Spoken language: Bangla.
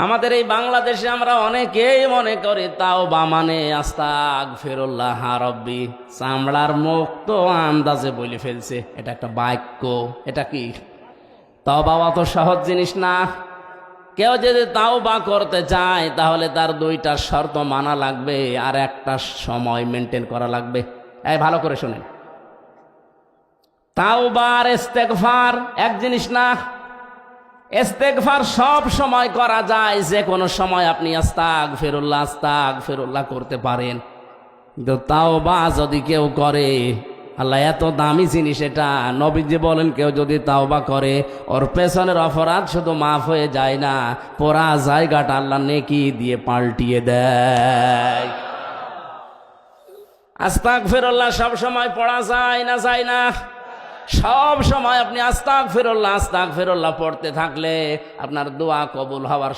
আমাদের এই বাংলাদেশে আমরা অনেকেই মনে করি তাওবা মানে আস্তাগফিরুল্লাহ রাব্বি, চামড়ার মুখ তো আন্দাজে বলে ফেলছে। এটা একটা বাক্য, এটা কি তাওবা অত সহজ জিনিস না। কেউ যদি তাওবা করতে চায় তাহলে তার দুইটা শর্ত মানা লাগবে আর একটা সময় মেনটেন করা লাগবে। এই ভালো করে শুনেন, তাওবা আর ইস্তেগফার এক জিনিস না। ইস্তেগফার সব সময় করা যায়, যে কোনো সময় আপনি আস্তাগফিরুল্লাহ করতে পারেন। কিন্তু তাওবা যদি কেউ করে, আল্লাহ এত দামি জিনিস এটা, নবীজি বলেন কেউ যদি তাওবা করে ওর পেছনের অপরাধ শুধু মাফ হয়ে যায় না, পুরা জায়গাটা আল্লাহ নেকি দিয়ে পাল্টিয়ে দেয়। আস্তাগফিরুল্লাহ সব সময় পড়া যায় না? যায় না? সব সময় আপনি আস্তাগফিরুল্লাহ পড়তে থাকলে আপনার দোয়া কবুল হওয়ার